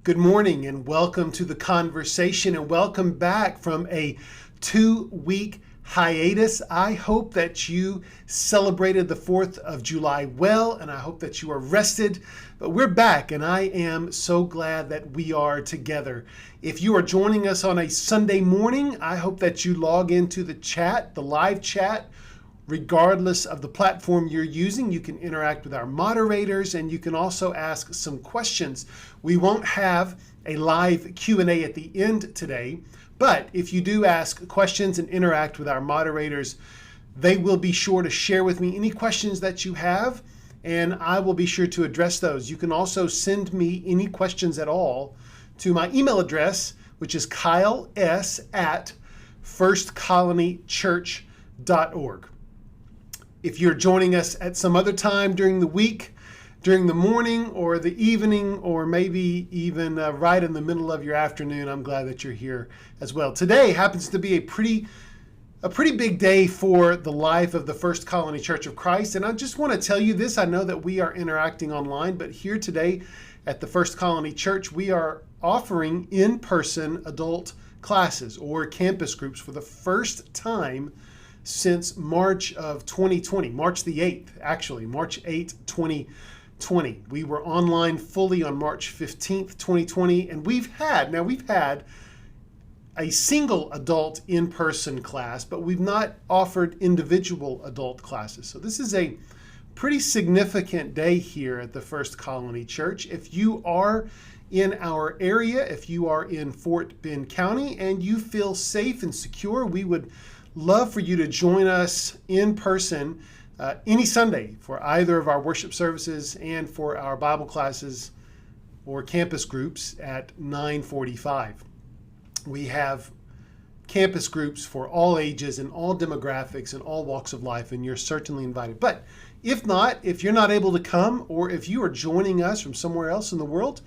Good morning and welcome to The Conversation, and welcome back from a 2-week hiatus. I hope that you celebrated the 4th of July well, and I hope that you are rested. But we're back, and I am so glad that we are together. If you are joining us on a Sunday morning, I hope that you log into the chat, the live chat. Regardless of the platform you're using, you can interact with our moderators, and you can also ask some questions. We won't have a live Q&A at the end today, but if you do ask questions and interact with our moderators, they will be sure to share with me any questions that you have, and I will be sure to address those. You can also send me any questions at all to my email address, which is kyles@firstcolonychurch.org. If you're joining us at some other time during the week, during the morning or the evening, or maybe even right in the middle of your afternoon, I'm glad that you're here as well. Today happens to be a pretty big day for the life of the First Colony Church of Christ. And I just want to tell you this. I know that we are interacting online, but here today at the First Colony Church, we are offering in-person adult classes or campus groups for the first time since March of 2020, March the 8th, actually, March 8th, 2020. We were online fully on March 15th, 2020, and we've had a single adult in-person class, but we've not offered individual adult classes. So this is a pretty significant day here at the First Colony Church. If you are in our area, if you are in Fort Bend County and you feel safe and secure, we would love for you to join us in person any Sunday for either of our worship services and for our Bible classes or campus groups at 9:45. We have campus groups for all ages and all demographics and all walks of life, and you're certainly invited. But if not, if you're not able to come, or if you are joining us from somewhere else in the world,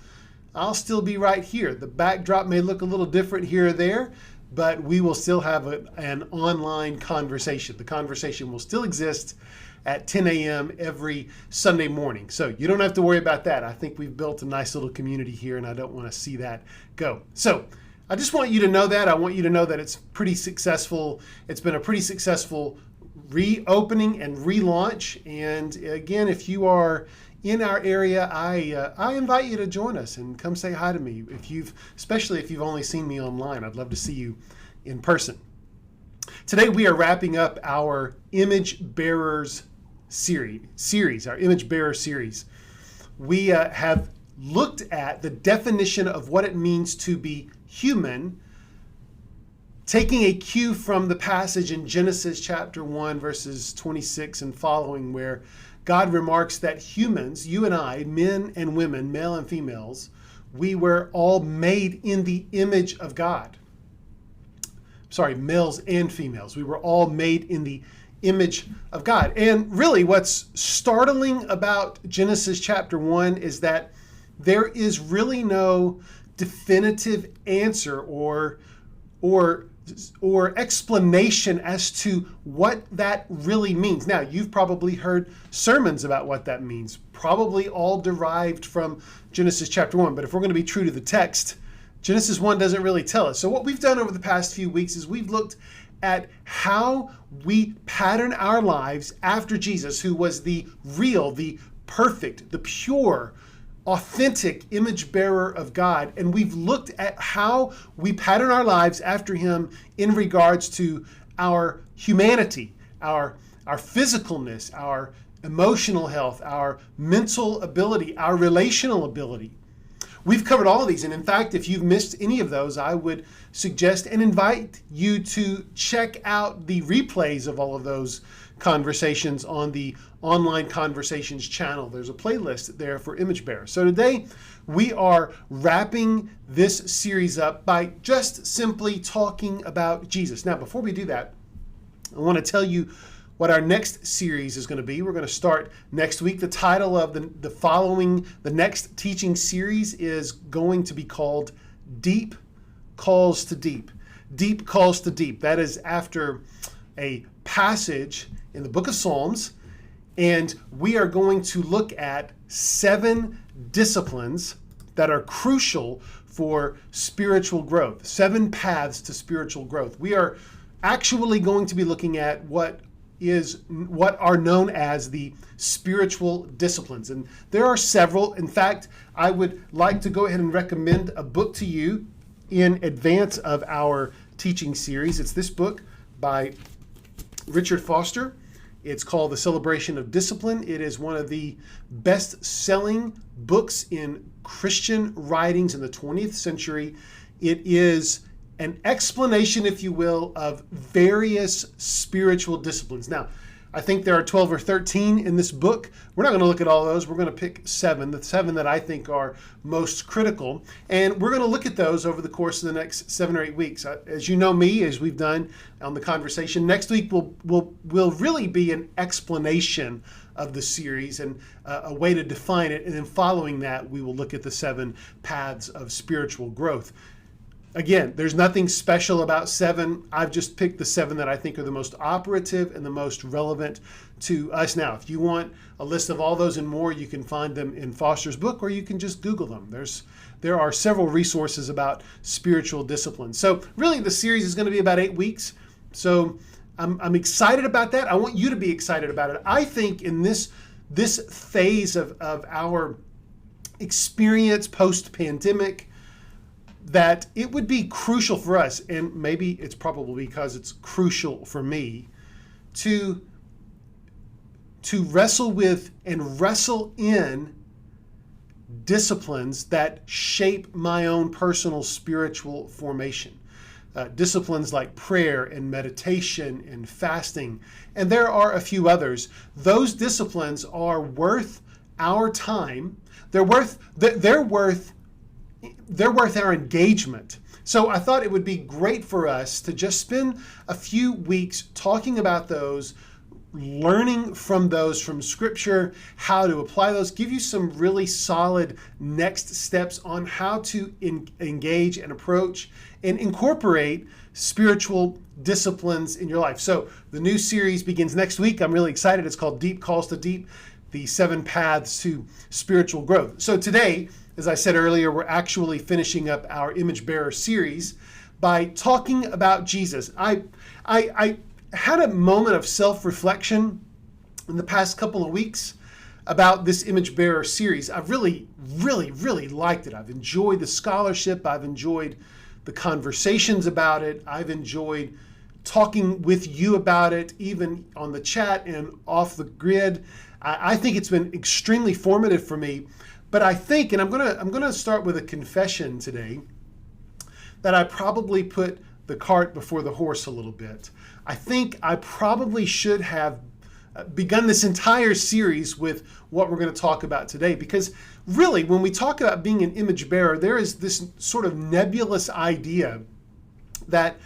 I'll still be right here. The backdrop may look a little different here or there, but we will still have an online conversation. The conversation will still exist at 10 a.m. every Sunday morning. So you don't have to worry about that. I think we've built a nice little community here, and I don't want to see that go. So I just want you to know that. I want you to know that it's pretty successful. It's been a pretty successful reopening and relaunch. And again, if you are in our area, I invite you to join us and come say hi to me. Especially if you've only seen me online, I'd love to see you in person. Today we are wrapping up our Image Bearers series, our Image Bearer series. We have looked at the definition of what it means to be human, taking a cue from the passage in Genesis chapter 1, verses 26 and following, where God remarks that humans, you and I, men and women, male and females, we were all made in the image of God. Sorry, males and females. We were all made in the image of God. And really what's startling about Genesis chapter 1 is that there is really no definitive answer or explanation as to what that really means. Now, you've probably heard sermons about what that means, probably all derived from Genesis chapter 1. But if we're going to be true to the text, Genesis 1 doesn't really tell us. So what we've done over the past few weeks is we've looked at how we pattern our lives after Jesus, who was the real, the perfect, the pure, authentic image bearer of God. And we've looked at how we pattern our lives after him in regards to our humanity, our physicalness, our emotional health, our mental ability, our relational ability. We've covered all of these. And in fact, if you've missed any of those, I would suggest and invite you to check out the replays of all of those conversations on the Online Conversations channel. There's a playlist there for Image Bearers. So today we are wrapping this series up by just simply talking about Jesus. Now, before we do that, I want to tell you what our next series is going to be. We're going to start next week. The title of the next teaching series is going to be called Deep Calls to Deep. Deep Calls to Deep. That is after a passage in the book of Psalms, and we are going to look at 7 disciplines that are crucial for spiritual growth. 7 paths to spiritual growth. We are actually going to be looking at what are known as the spiritual disciplines. And there are several. In fact, I would like to go ahead and recommend a book to you in advance of our teaching series. It's this book by Richard Foster. It's called The Celebration of Discipline. It is one of the best-selling books in Christian writings in the 20th century. It is an explanation, if you will, of various spiritual disciplines. Now, I think there are 12 or 13 in this book. We're not going to look at all those. We're going to pick 7, the 7 that I think are most critical. And we're going to look at those over the course of the next 7 or 8 weeks. As you know me, as we've done on the conversation, next week will really be an explanation of the series and a way to define it. And then following that, we will look at the 7 paths of spiritual growth. Again, there's nothing special about 7. I've just picked the 7 that I think are the most operative and the most relevant to us now. If you want a list of all those and more, you can find them in Foster's book, or you can just Google them. There are several resources about spiritual discipline. So really, the series is going to be about 8 weeks. So I'm excited about that. I want you to be excited about it. I think in this phase of our experience post-pandemic, that it would be crucial for us, and maybe it's probably because it's crucial for me, to wrestle with and wrestle in disciplines that shape my own personal spiritual formation. Disciplines like prayer and meditation and fasting, and there are a few others. Those disciplines are worth our time. They're worth our engagement. So I thought it would be great for us to just spend a few weeks talking about those, learning from those from Scripture, how to apply those, give you some really solid next steps on how to engage and approach and incorporate spiritual disciplines in your life. So the new series begins next week. I'm really excited. It's called Deep Calls to Deep, the 7 paths to spiritual growth. So today, as I said earlier, we're actually finishing up our Image Bearer series by talking about Jesus. I had a moment of self-reflection in the past couple of weeks about this Image Bearer series. I've really liked it. I've enjoyed the scholarship. I've enjoyed the conversations about it. I've enjoyed talking with you about it, even on the chat and off the grid. I think it's been extremely formative for me. But I think, and I'm gonna start with a confession today, that I probably put the cart before the horse a little bit. I think I probably should have begun this entire series with what we're going to talk about today, because really, when we talk about being an image bearer, there is this sort of nebulous idea that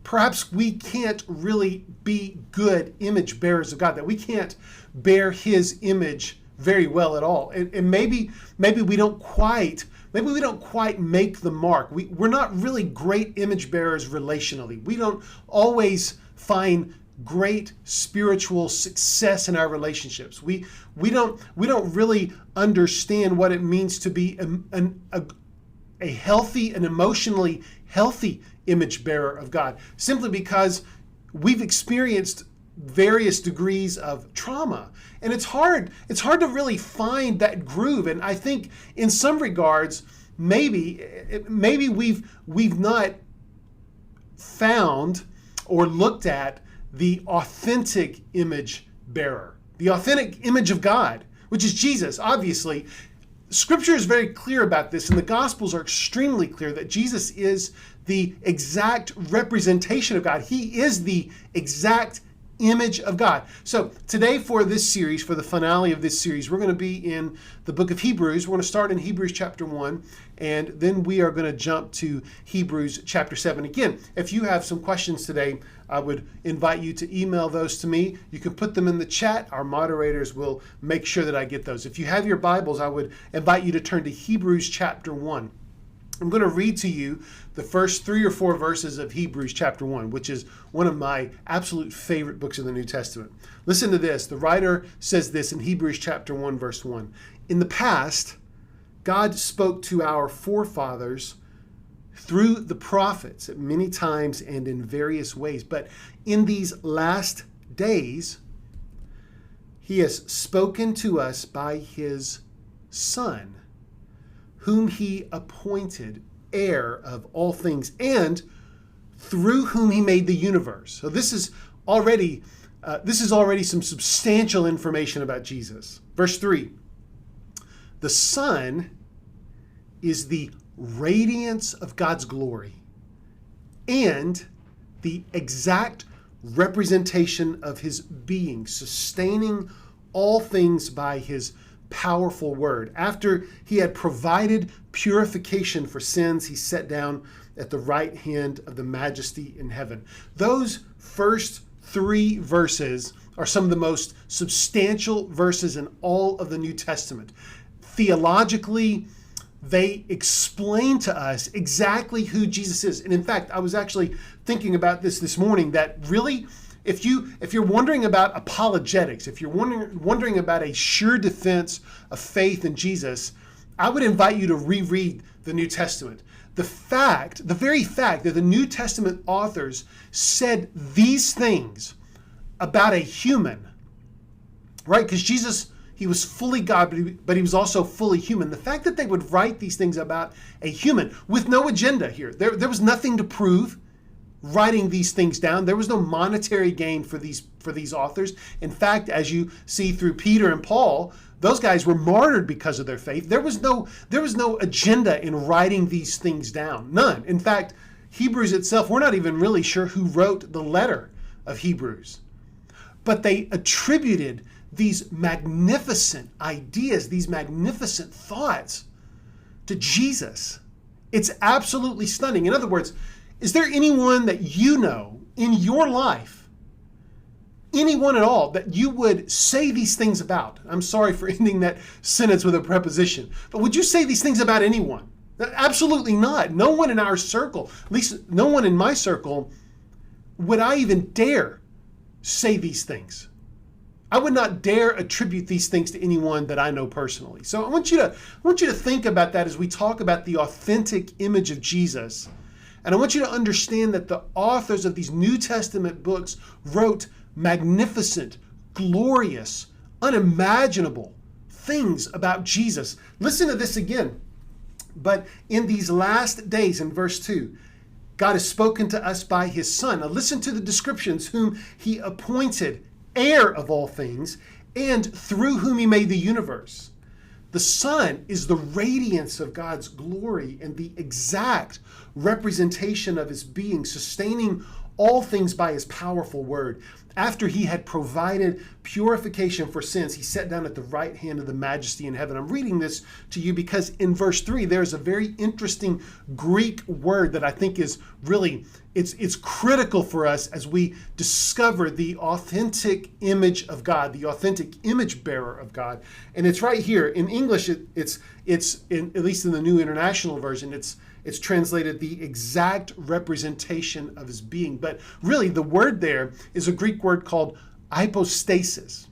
perhaps we can't really be good image bearers of God, that we can't bear His image very well at all, and maybe we don't quite make the mark. We're not really great image bearers relationally. We don't always find great spiritual success in our relationships. We don't really understand what it means to be a healthy and emotionally healthy image bearer of God, simply because we've experienced various degrees of trauma. And it's hard to really find that groove. And I think in some regards, maybe we've not found or looked at the authentic image bearer, the authentic image of God, which is Jesus. Obviously, Scripture is very clear about this, and the Gospels are extremely clear that Jesus is the exact representation of God. He is the exact image of God. So today, for this series, for the finale of this series, we're going to be in the book of Hebrews. We're going to start in Hebrews chapter 1, and then we are going to jump to Hebrews chapter 7. Again, if you have some questions today, I would invite you to email those to me. You can put them in the chat. Our moderators will make sure that I get those. If you have your Bibles, I would invite you to turn to Hebrews chapter 1. I'm going to read to you the first 3 or 4 verses of Hebrews chapter 1, which is one of my absolute favorite books in the New Testament. Listen to this. The writer says this in Hebrews chapter 1, verse 1. In the past, God spoke to our forefathers through the prophets at many times and in various ways. But in these last days, he has spoken to us by his Son, whom he appointed heir of all things, and through whom he made the universe. So this is already some substantial information about Jesus. Verse 3, the Son is the radiance of God's glory and the exact representation of his being, sustaining all things by his powerful word. After he had provided purification for sins, he sat down at the right hand of the Majesty in heaven. Those first 3 verses are some of the most substantial verses in all of the New Testament. Theologically, they explain to us exactly who Jesus is. And in fact, I was actually thinking about this morning, that really, if you're wondering about apologetics, if you're wondering about a sure defense of faith in Jesus, I would invite you to reread the New Testament. The very fact that the New Testament authors said these things about a human, right? Because Jesus, he was fully God, but he was also fully human. The fact that they would write these things about a human with no agenda here. There was nothing to prove writing these things down. There was no monetary gain for these authors. In fact, as you see through Peter and Paul, those guys were martyred because of their faith. There was no agenda in writing these things down. None. In fact, Hebrews itself, we're not even really sure who wrote the letter of Hebrews. But they attributed these magnificent ideas, these magnificent thoughts to Jesus. It's absolutely stunning. In other words, is there anyone that you know in your life, anyone at all, that you would say these things about? I'm sorry for ending that sentence with a preposition, but would you say these things about anyone? Absolutely not. No one in our circle, at least no one in my circle, would I even dare say these things. I would not dare attribute these things to anyone that I know personally. So I want you to think about that as we talk about the authentic image of Jesus. And I want you to understand that the authors of these New Testament books wrote magnificent, glorious, unimaginable things about Jesus. Listen to this again. But in these last days, in verse 2, God has spoken to us by his Son. Now listen to the descriptions: whom he appointed heir of all things, and through whom he made the universe. The Son is the radiance of God's glory and the exact representation of his being, sustaining all things by his powerful word. After he had provided purification for sins, he sat down at the right hand of the Majesty in heaven. I'm reading this to you because in verse 3, there's a very interesting Greek word that I think is really, it's critical for us as we discover the authentic image of God, the authentic image bearer of God. And it's right here. In English, it's in, at least in the New International Version, it's translated the exact representation of his being. But really, the word there is a Greek word called hypostasis.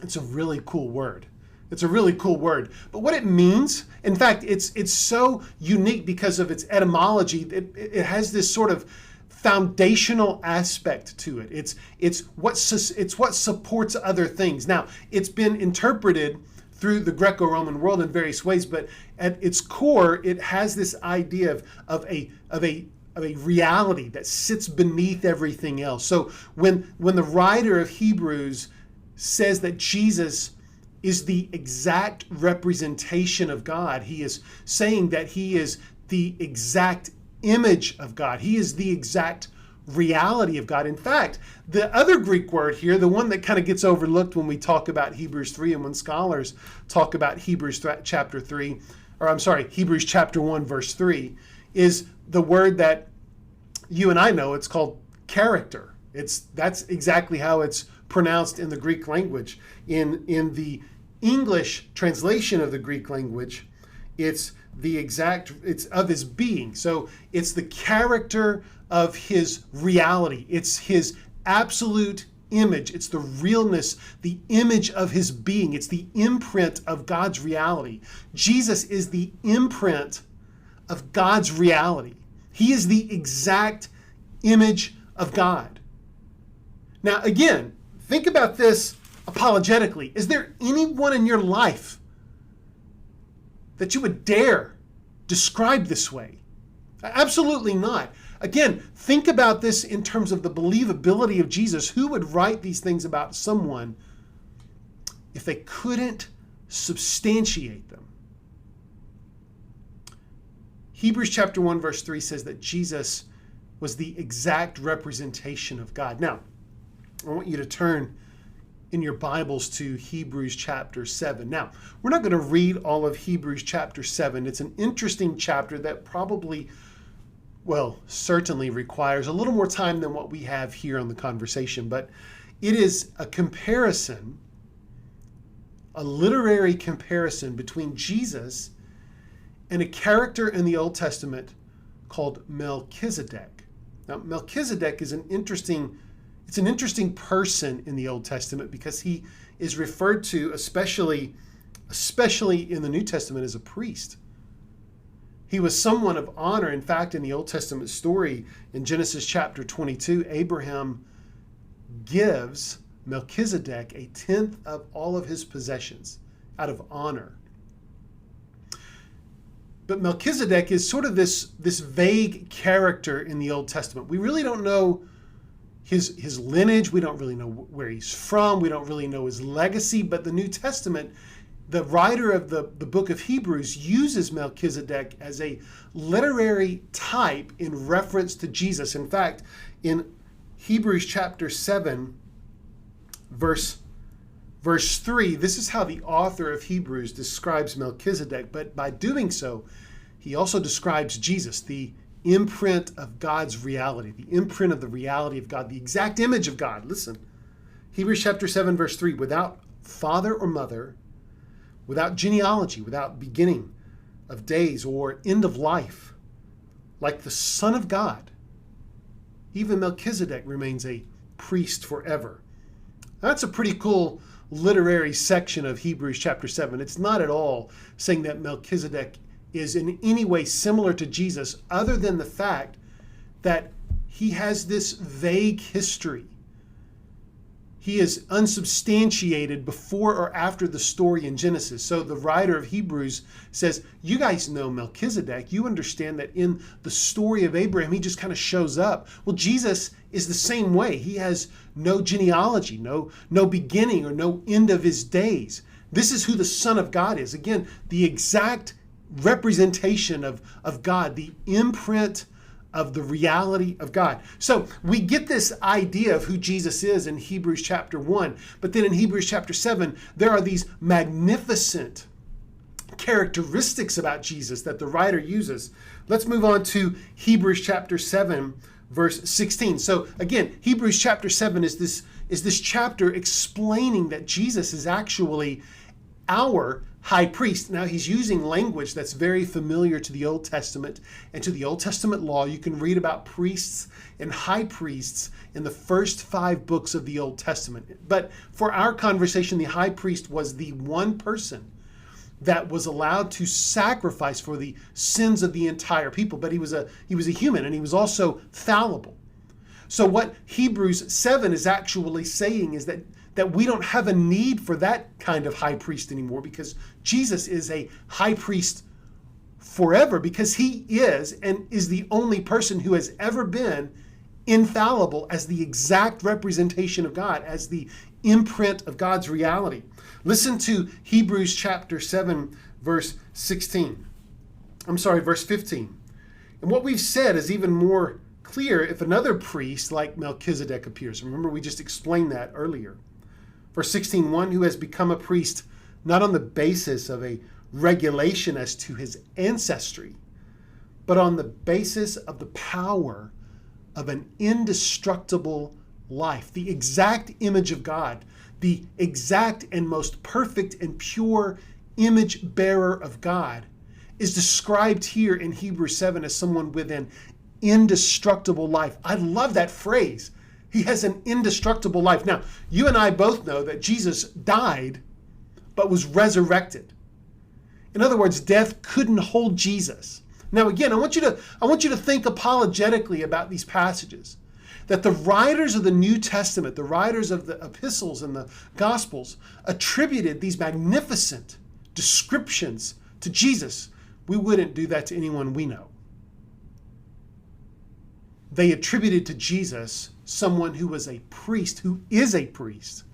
It's a really cool word. It's a really cool word. But what it means, in fact, it's so unique because of its etymology. It has this sort of foundational aspect to it. It's what supports other things. Now, it's been interpreted through the Greco-Roman world in various ways, but at its core, it has this idea of a reality that sits beneath everything else. So when the writer of Hebrews says that Jesus is the exact representation of God, he is saying that he is the exact image of God. He is the exact reality of God. In fact, the other Greek word here, the one that kind of gets overlooked when we talk about Hebrews 3 and when scholars talk about Hebrews chapter 1 verse 3, is the word that you and I know. It's called character. That's exactly how it's pronounced in the Greek language. In the English translation of the Greek language, it's of his being. So it's the character of his reality. It's his absolute image. It's the realness, the image of his being. It's the imprint of God's reality. Jesus is the imprint of God's reality. He is the exact image of God. Now, again, think about this apologetically. Is there anyone in your life that you would dare describe this way? Absolutely not. Again, think about this in terms of the believability of Jesus. Who would write these things about someone if they couldn't substantiate them? Hebrews chapter 1 verse 3 says that Jesus was the exact representation of God. Now, I want you to turn in your Bibles to Hebrews chapter 7. Now, we're not going to read all of Hebrews chapter 7. It's an interesting chapter that probably, certainly requires a little more time than what we have here on the conversation, but it is a comparison, a literary comparison between Jesus and a character in the Old Testament called Melchizedek. Now, Melchizedek is an interesting person in the Old Testament because he is referred to, especially in the New Testament, as a priest. He was someone of honor. In fact, in the Old Testament story, in Genesis chapter 22, Abraham gives Melchizedek a tenth of all of his possessions out of honor. But Melchizedek is sort of this vague character in the Old Testament. We really don't know his lineage. We don't really know where he's from. We don't really know his legacy. But the New Testament, the writer of the book of Hebrews, uses Melchizedek as a literary type in reference to Jesus. In fact, in Hebrews chapter 7, verse 3, this is how the author of Hebrews describes Melchizedek. But by doing so, he also describes Jesus, the imprint of God's reality, the imprint of the reality of God, the exact image of God. Listen, Hebrews chapter 7, verse 3, without father or mother, without genealogy, without beginning of days or end of life, like the Son of God, even Melchizedek remains a priest forever. That's a pretty cool literary section of Hebrews chapter 7. It's not at all saying that Melchizedek is in any way similar to Jesus, other than the fact that he has this vague history. He is unsubstantiated before or after the story in Genesis. So the writer of Hebrews says, you guys know Melchizedek. You understand that in the story of Abraham, he just kind of shows up. Well, Jesus is the same way. He has no genealogy, no beginning or no end of his days. This is who the Son of God is. Again, the exact representation of God, the imprint of the reality of God. So we get this idea of who Jesus is in Hebrews chapter 1, but then in Hebrews chapter 7, there are these magnificent characteristics about Jesus that the writer uses. Let's move on to Hebrews chapter 7, verse 16. So again, Hebrews chapter 7 is this chapter explaining that Jesus is actually our high priest. Now, he's using language that's very familiar to the Old Testament and to the Old Testament law. You can read about priests and high priests in the first 5 books of the Old Testament. But for our conversation, the high priest was the one person that was allowed to sacrifice for the sins of the entire people. But he was a human, and he was also fallible. So what Hebrews 7 is actually saying is that we don't have a need for that kind of high priest anymore, because Jesus is a high priest forever, because he is and is the only person who has ever been infallible as the exact representation of God, as the imprint of God's reality. Listen to Hebrews chapter 7, verse 15. And what we've said is even more clear if another priest like Melchizedek appears. Remember, we just explained that earlier. Verse 16, one who has become a priest not on the basis of a regulation as to his ancestry, but on the basis of the power of an indestructible life, the exact image of God, the exact and most perfect and pure image bearer of God, is described here in Hebrews 7 as someone with an indestructible life. I love that phrase. He has an indestructible life. Now, you and I both know that Jesus died, but was resurrected. In other words, death couldn't hold Jesus. Now, again, I want you to think apologetically about these passages. That the writers of the New Testament, the writers of the epistles and the Gospels, attributed these magnificent descriptions to Jesus. We wouldn't do that to anyone we know. They attributed to Jesus someone who was a priest, who is a priest,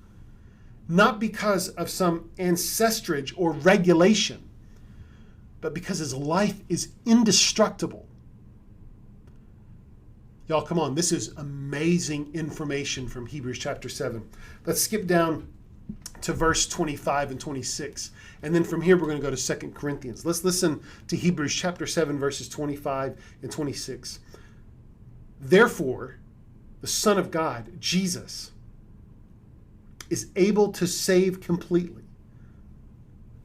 not because of some ancestrage or regulation, but because his life is indestructible. Y'all, come on. This is amazing information from Hebrews chapter 7. Let's skip down to verse 25 and 26. And then from here, we're going to go to 2 Corinthians. Let's listen to Hebrews chapter 7, verses 25 and 26. Therefore, the Son of God, Jesus, is able to save completely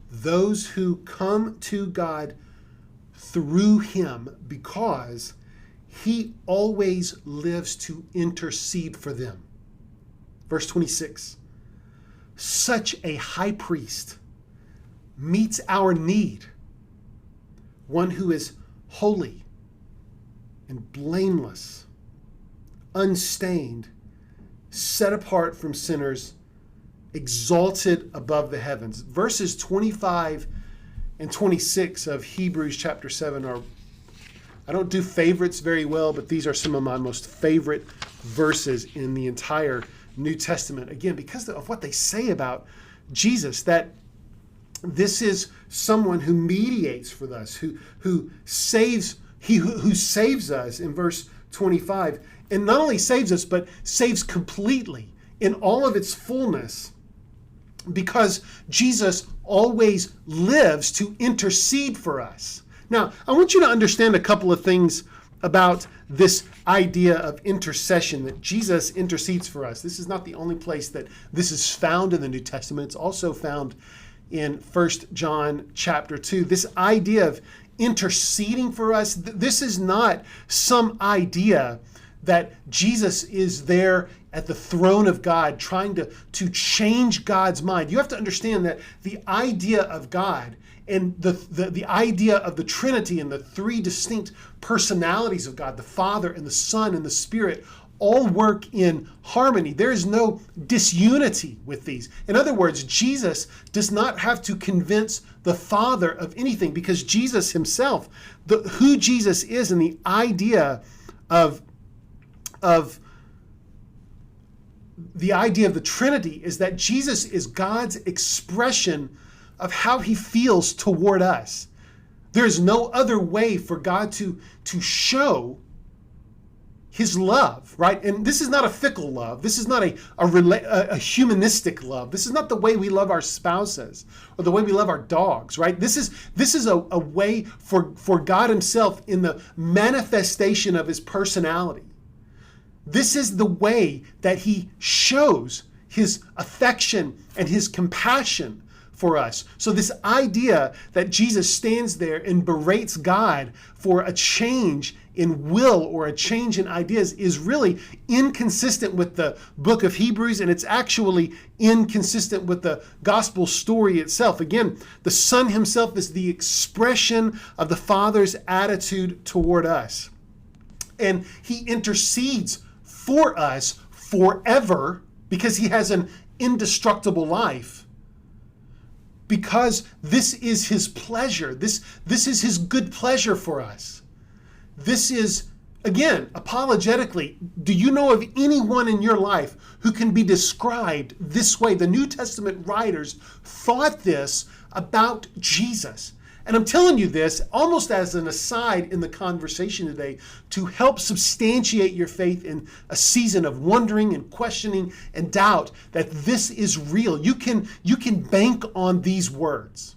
those who come to God through him, because he always lives to intercede for them. Verse 26. Such a high priest meets our need, one who is holy and blameless, unstained, set apart from sinners, exalted above the heavens. Verses 25 and 26 of Hebrews chapter 7 are, I don't do favorites very well, but these are some of my most favorite verses in the entire New Testament. Again, because of what they say about Jesus, that this is someone who mediates for us, who saves us in verse 25, and not only saves us, but saves completely in all of its fullness, because Jesus always lives to intercede for us. Now, I want you to understand a couple of things about this idea of intercession, that Jesus intercedes for us. This is not the only place that this is found in the New Testament. It's also found in 1 John chapter 2. This idea of interceding for us, this is not some idea that Jesus is there at the throne of God trying to change God's mind. You have to understand that the idea of God and the idea of the Trinity and the three distinct personalities of God, the Father and the Son and the Spirit, all work in harmony. There is no disunity with these. In other words, Jesus does not have to convince the Father of anything, because Jesus himself, who Jesus is, and the idea of the Trinity is that Jesus is God's expression of how he feels toward us. There's no other way for God to show his love, right? And this is not a fickle love. This is not a humanistic love. This is not the way we love our spouses or the way we love our dogs, right? This is a way for God himself in the manifestation of his personality. This is the way that he shows his affection and his compassion for us. So this idea that Jesus stands there and berates God for a change in will or a change in ideas is really inconsistent with the book of Hebrews, and it's actually inconsistent with the gospel story itself. Again, the Son himself is the expression of the Father's attitude toward us. And he intercedes for us forever because he has an indestructible life. Because this is his pleasure. This is his good pleasure for us. This is, again, apologetically, do you know of anyone in your life who can be described this way? The New Testament writers thought this about Jesus. And I'm telling you this almost as an aside in the conversation today to help substantiate your faith in a season of wondering and questioning and doubt that this is real. You can bank on these words.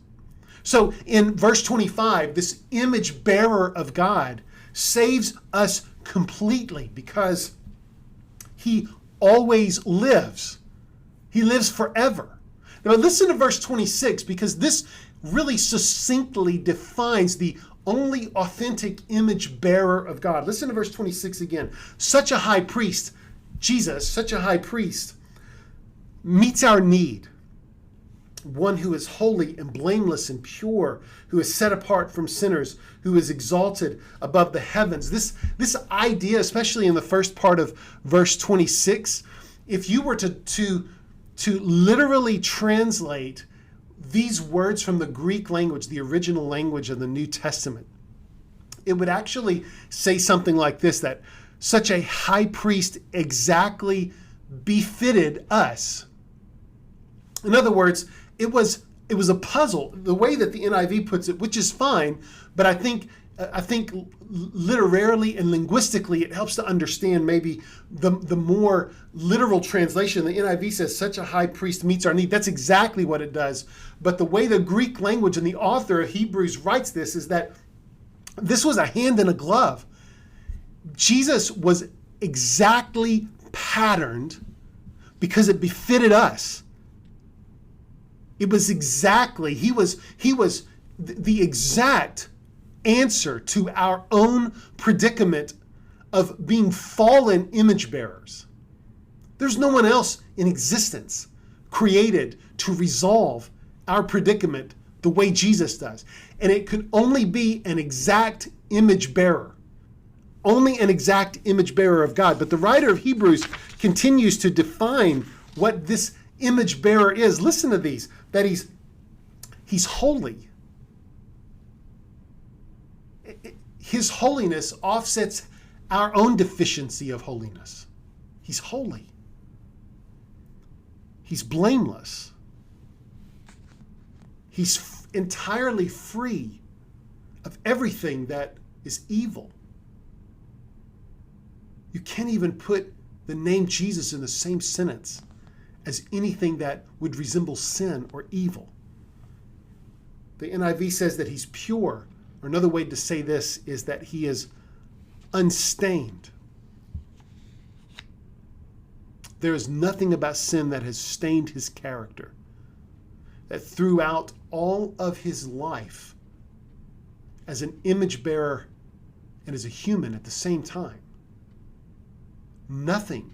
So in verse 25, this image bearer of God saves us completely because he always lives. He lives forever. Now listen to verse 26, because this really succinctly defines the only authentic image bearer of God. Listen to verse 26 again. Such a high priest Jesus, such a high priest, meets our need. One who is holy and blameless and pure, who is set apart from sinners, who is exalted above the heavens. This idea, especially in the first part of verse 26, if you were to literally translate these words from the Greek language, the original language of the New Testament, it would actually say something like this, that such a high priest exactly befitted us. In other words, it was a puzzle, the way that the NIV puts it, which is fine, but I think literarily and linguistically it helps to understand maybe the more literal translation. The NIV says such a high priest meets our need. That's exactly what it does. But the way the Greek language and the author of Hebrews writes this is that this was a hand in a glove. Jesus was exactly patterned because it befitted us. It was exactly, he was the exact answer to our own predicament of being fallen image bearers. There's no one else in existence created to resolve our predicament the way Jesus does. And it could only be an exact image bearer. Only an exact image bearer of God. But the writer of Hebrews continues to define what this image bearer is. Listen to these. That he's holy. His holiness offsets our own deficiency of holiness. He's holy. He's blameless. He's entirely free of everything that is evil. You can't even put the name Jesus in the same sentence as anything that would resemble sin or evil. The NIV says that he's pure, or another way to say this is that he is unstained. There is nothing about sin that has stained his character. That throughout all of his life, as an image bearer and as a human at the same time, nothing,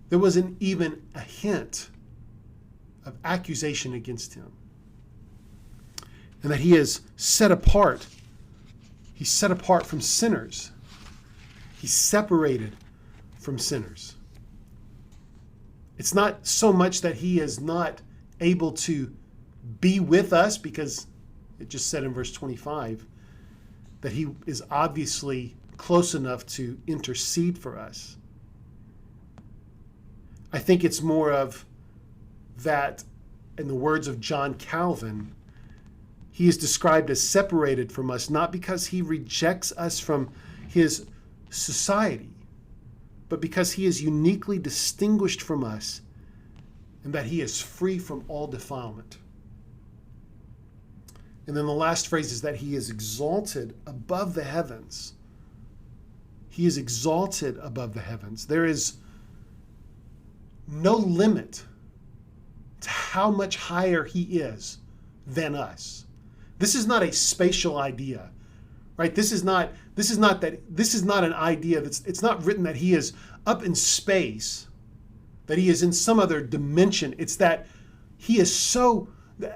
there wasn't even a hint of accusation against him. And that he is set apart. He's set apart from sinners. He's separated from sinners. It's not so much that he is not able to be with us, because it just said in verse 25 that he is obviously close enough to intercede for us. I think it's more of that, in the words of John Calvin, he is described as separated from us, not because he rejects us from his society, but because he is uniquely distinguished from us and that he is free from all defilement. And then the last phrase is that he is exalted above the heavens. He is exalted above the heavens. There is no limit to how much higher he is than us. This is not a spatial idea, right? This is not an idea it's not written that he is up in space, that he is in some other dimension. It's that he is so,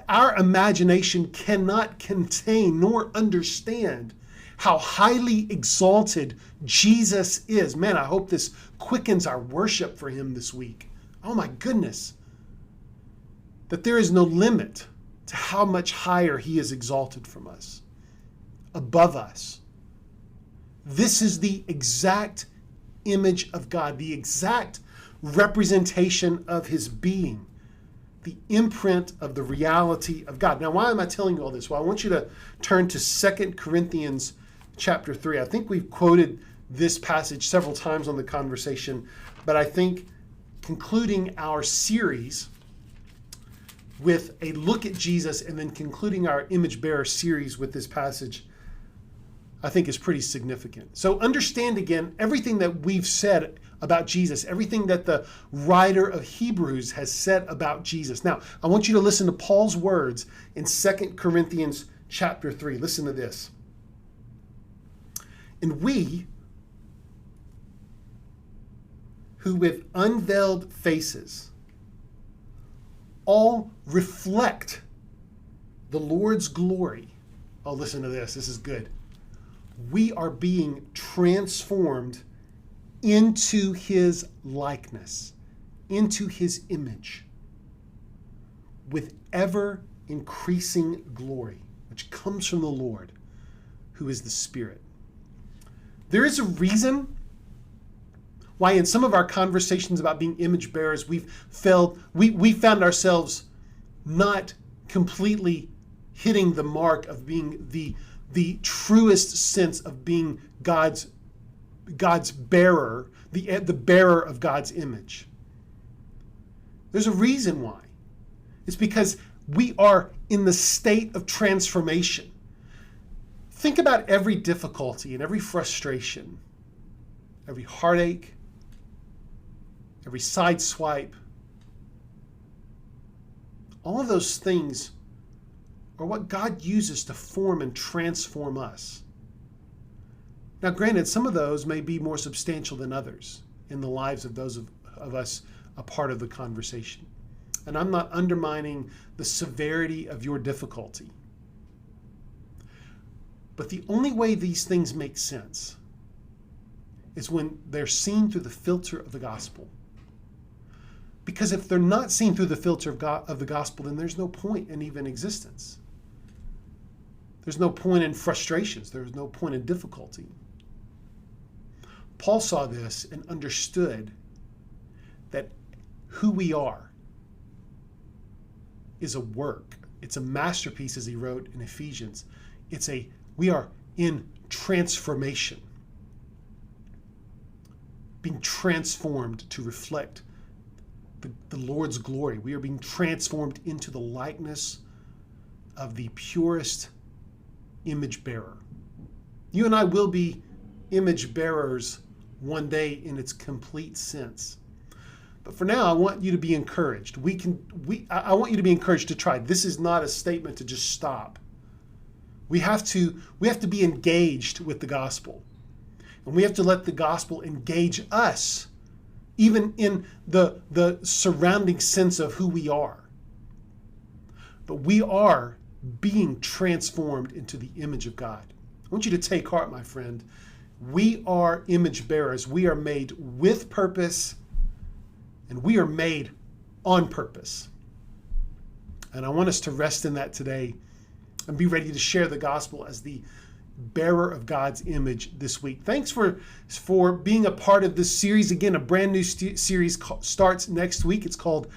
our imagination cannot contain nor understand how highly exalted Jesus is. Man, I hope this quickens our worship for him this week. Oh my goodness. That there is no limit to how much higher he is exalted from us, above us. This is the exact image of God, the exact representation of his being, the imprint of the reality of God. Now, why am I telling you all this? Well, I want you to turn to 2 Corinthians chapter 3. I think we've quoted this passage several times on the conversation, but I think concluding our series with a look at Jesus and then concluding our image bearer series with this passage, I think is pretty significant. So understand again everything that we've said about Jesus, everything that the writer of Hebrews has said about Jesus. Now, I want you to listen to Paul's words in 2 Corinthians chapter 3. Listen to this. And we, who with unveiled faces all reflect the Lord's glory. Oh, listen to this. This is good. We are being transformed into his likeness, into his image, with ever increasing glory, which comes from the Lord, who is the Spirit. There is a reason why in some of our conversations about being image bearers, we found ourselves not completely hitting the mark of being the truest sense of being God's bearer, the bearer of God's image. There's a reason why. It's because we are in the state of transformation. Think about every difficulty and every frustration, every heartache, every side swipe. All of those things are what God uses to form and transform us. Now, granted, some of those may be more substantial than others in the lives of those of us a part of the conversation. And I'm not undermining the severity of your difficulty. But the only way these things make sense is when they're seen through the filter of the gospel. Because if they're not seen through the filter of the gospel, then there's no point in even existence. There's no point in frustrations. There's no point in difficulty. Paul saw this and understood that who we are is a work. It's a masterpiece, as he wrote in Ephesians. We are in transformation, being transformed to reflect the Lord's glory. We are being transformed into the likeness of the purest image bearer. You and I will be image bearers one day in its complete sense. But for now, I want you to be encouraged. I want you to be encouraged to try. This is not a statement to just stop. We have to be engaged with the gospel. And we have to let the gospel engage us, even in the surrounding sense of who we are. But we are being transformed into the image of God. I want you to take heart, my friend. We are image bearers. We are made with purpose, and we are made on purpose. And I want us to rest in that today and be ready to share the gospel as the bearer of God's image this week. Thanks for being a part of this series. Again, a brand new series starts next week. It's called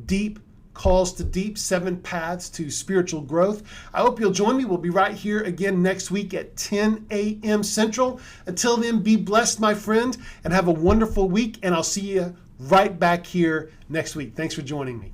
Deep Calls to Deep, 7 Paths to Spiritual Growth. I hope you'll join me. We'll be right here again next week at 10 a.m. Central. Until then, be blessed, my friend, and have a wonderful week, and I'll see you right back here next week. Thanks for joining me.